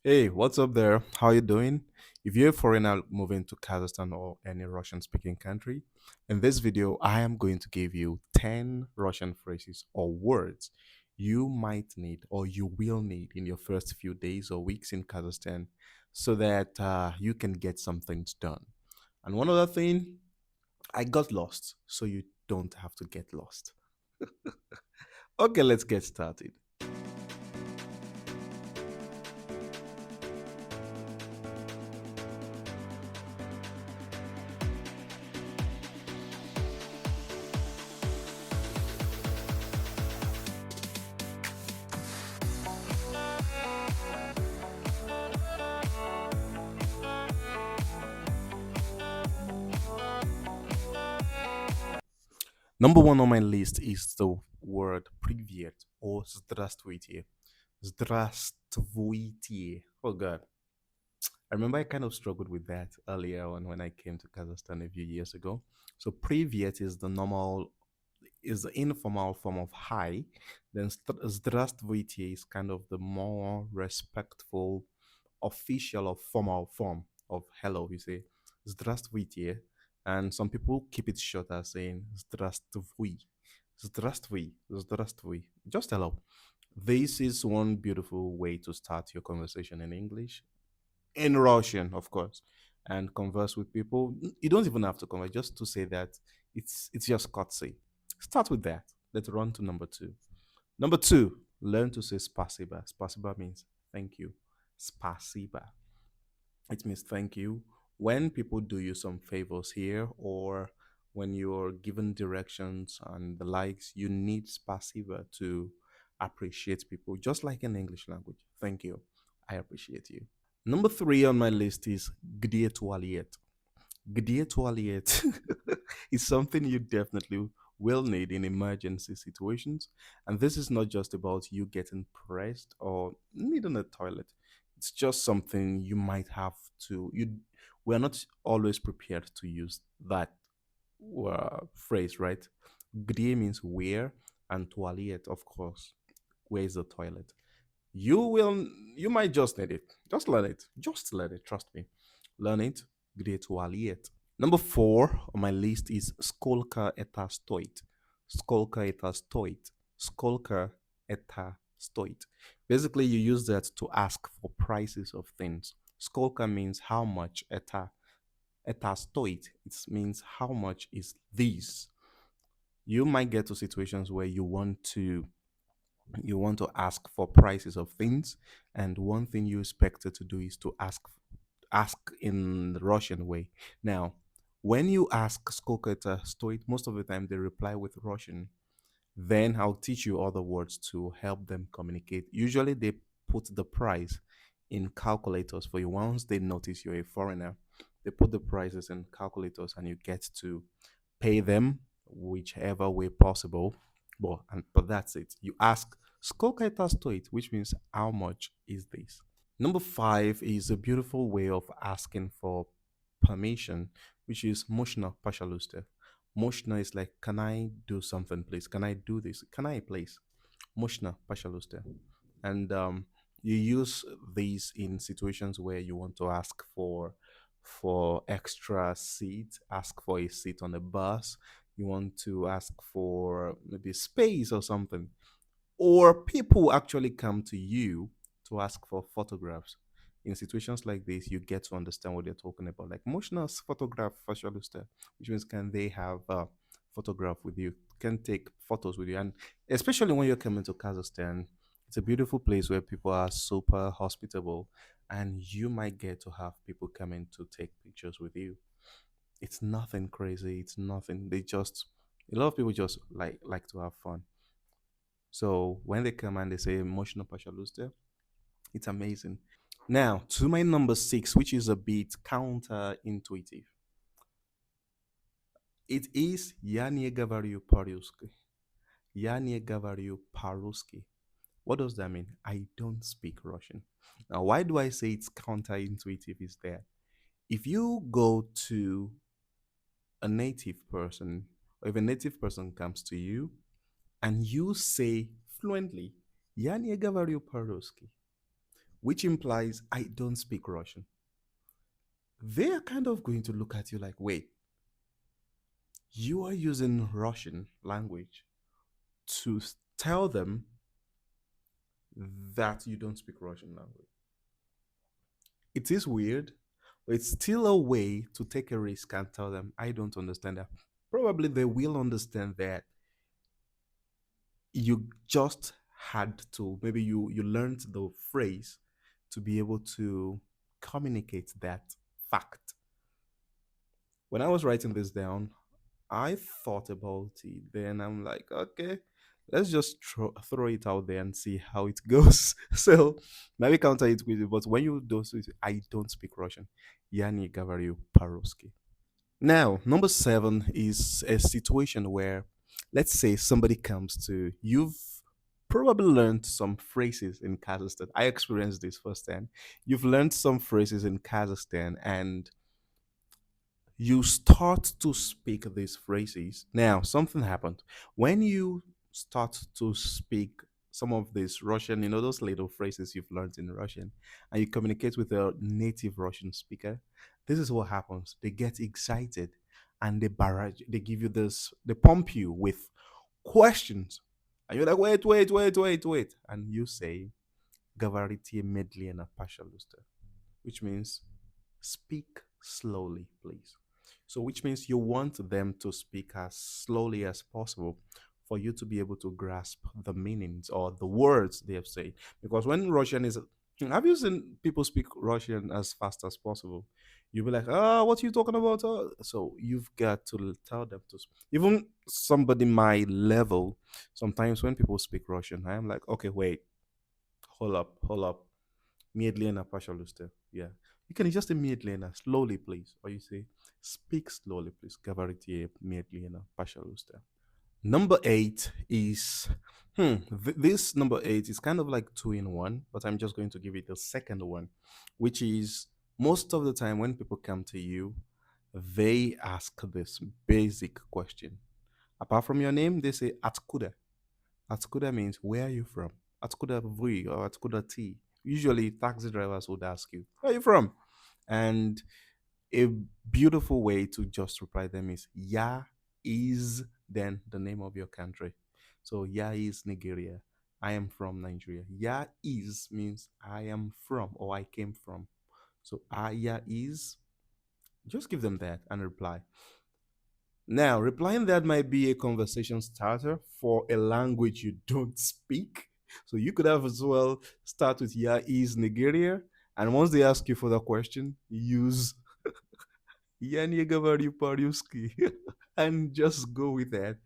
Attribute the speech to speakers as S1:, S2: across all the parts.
S1: Hey, what's up there? How you doing? If you're a foreigner moving to Kazakhstan or any Russian-speaking country, in this video, I am going to give you 10 Russian phrases or words you might need or you will need in your first few days or weeks in Kazakhstan so that you can get some things done. And one other thing, I got lost, so you don't have to get lost. Okay, let's get started. Number one on my list is the word "привет" or "здравствуйте." Здравствуйте. Oh God. I remember I kind of struggled with that earlier on when I came to Kazakhstan a few years ago. So "привет" is the informal form of hi. Then "здравствуйте" is kind of the more respectful, official or formal form of hello. You say "здравствуйте," and some people keep it short as saying "здравствуй." Здравствуй, здравствуй. Just hello. This is one beautiful way to start your conversation in English, in Russian, of course, and converse with people. You don't even have to converse, just to say that it's just courtesy. Start with that. Let's run to number two. Number two, learn to say spasiba. Spasiba means thank you. Spasiba. It means thank you. When people do you some favors here, or when you're given directions and the likes, you need spasiba to appreciate people, just like in English language. Thank you. I appreciate you. Number three on my list is где туалет. Где туалет is something you definitely will need in emergency situations. And this is not just about you getting pressed or needing a toilet. It's just something you might have to you we're not always prepared to use that phrase, right? Где means where, and toilet, of course. Where is the toilet? You will you might just need it. Just learn it. Just learn it. Trust me. Learn it. Где туалет. Number four on my list is сколько это стоит. Сколько это стоит. Сколько это стоит. Basically, you use that to ask for prices of things. Сколько means how much. Это стоит. It means how much is this. You might get to situations where you want to ask for prices of things, and one thing you expected to do is to ask in the Russian way. Now, when you ask "Сколько это стоит," most of the time they reply with Russian. Then I'll teach you other words to help them communicate. Usually they put the price in calculators for you. Once they notice you're a foreigner, they put the prices in calculators and you get to pay them whichever way possible. But that's it. You ask "Сколько это стоит," which means how much is this? Number five is a beautiful way of asking for permission, which is Moshna Pashaluste. Moshna is like, can I do something, please? Can I do this? Can I, please? Moshna Pashaluste. And you use these in situations where you want to ask for extra seat, ask for a seat on a bus, you want to ask for maybe space or something, or people actually come to you to ask for photographs. In situations like this, you get to understand what they're talking about. Like emotional photograph facialista, which means can they have a photograph with you, can take photos with you. And especially when you're coming to Kazakhstan, it's a beautiful place where people are super hospitable, and you might get to have people coming to take pictures with you. It's nothing crazy. It's nothing. A lot of people just like to have fun. So when they come and they say emotional partiality, it's amazing. Now to my number six, which is a bit counterintuitive. It is "Я не говорю по-русски." "Я не говорю по-русски." What does that mean? I don't speak Russian. Now, why do I say it's counterintuitive? Is that if you go to a native person, or if a native person comes to you and you say fluently, "Я не говорю по-русски," which implies I don't speak Russian. They are kind of going to look at you like, wait, you are using Russian language to tell them that you don't speak Russian language. It is weird, but it's still a way to take a risk and tell them, I don't understand that. Probably they will understand that you just had to, maybe you learned the phrase to be able to communicate that fact. When I was writing this down, I thought about it. Then I'm like, okay, let's just throw it out there and see how it goes. So maybe counter it with it. But when you do so, I don't speak Russian. Я не говорю по-русски. Now, number seven is a situation where, let's say, somebody comes to you've probably learned some phrases in Kazakhstan. I experienced this firsthand. You've learned some phrases in Kazakhstan, and you start to speak these phrases. Now, something happened. When you start to speak some of these Russian, those little phrases you've learned in Russian, and you communicate with a native Russian speaker, this is what happens. They get excited and they give you this, they pump you with questions. And you're like, wait, wait, wait, wait, wait. And you say, Говорите медленно, пожалуйста, which means speak slowly, please. So, which means you want them to speak as slowly as possible for you to be able to grasp the meanings or the words they have said. Because when Russian is, have you seen people speak Russian as fast as possible? You'll be like, what are you talking about? So you've got to tell them to, even somebody my level, sometimes when people speak Russian, I am like, okay, wait, hold up. Медленно, пожалуйста. Yeah. You can just say медленно, slowly, please. Or you say, speak slowly, please. Говорите медленно, пожалуйста. Number eight is, this number eight is kind of like two in one, but I'm just going to give it a second one, which is most of the time when people come to you, they ask this basic question. Apart from your name, they say, Atkuda. Atkuda means where are you from? Atkuda V or Atkuda T. Usually, taxi drivers would ask you, where are you from? And a beautiful way to just reply them is Ya is then the name of your country. So Ya is Nigeria. I am from Nigeria. Ya is means I am from or I came from. So Ya is, just give them that and reply. Now, replying that might be a conversation starter for a language you don't speak. So you could have as well start with Ya is Nigeria. And once they ask you for the question, use Я не говорю по-русски. And just go with that.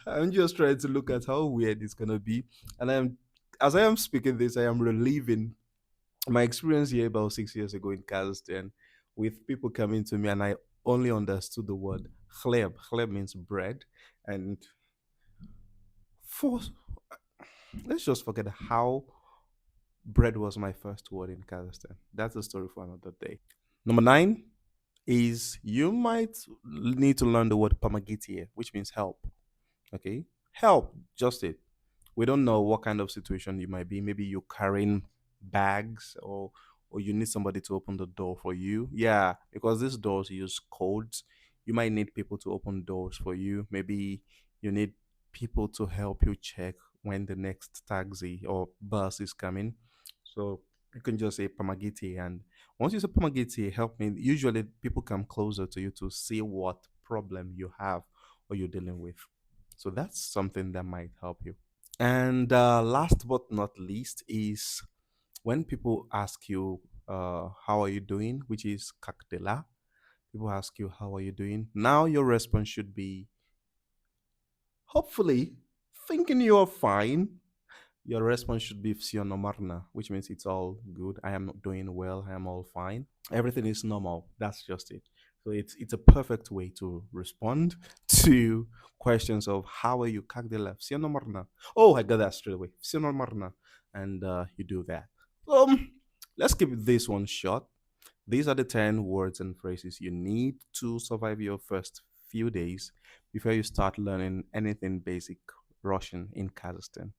S1: I'm just trying to look at how weird it's gonna be. And as I am speaking this, I am reliving my experience here about 6 years ago in Kazakhstan with people coming to me and I only understood the word khleb. Khleb means bread. And for let's just forget how bread was my first word in Kazakhstan. That's a story for another day. Number nine is you might need to learn the word pamagitia, which means help. Okay, help, just it. We don't know what kind of situation you might be. Maybe you're carrying bags or you need somebody to open the door for you. Yeah, because these doors use codes. You might need people to open doors for you. Maybe you need people to help you check when the next taxi or bus is coming. So you can just say pamagiti, and once you say pamagiti, help me. Usually people come closer to you to see what problem you have or you're dealing with. So that's something that might help you. And last but not least is when people ask you, how are you doing? Which is kaktela. People ask you, how are you doing? Now your response should be, hopefully, thinking you're fine. Your response should be Marna, which means it's all good. I am doing well. I am all fine. Everything is normal. That's just it. So it's a perfect way to respond to questions of how are you, как дела? Все нормально. Oh, I got that straight away. Все нормально. And you do that. Let's keep this one short. These are the 10 words and phrases you need to survive your first few days before you start learning anything basic Russian in Kazakhstan.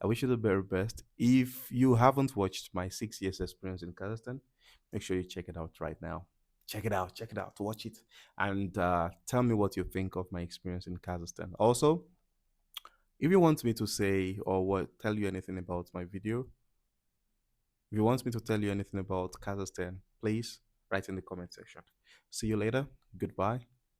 S1: I wish you the very best. If you haven't watched my 6 years experience in Kazakhstan, make sure you check it out right now. Check it out, watch it, and tell me what you think of my experience in Kazakhstan. Also, if you want me to say or what tell you anything about my video, if you want me to tell you anything about Kazakhstan, please write in the comment section. See you later. Goodbye.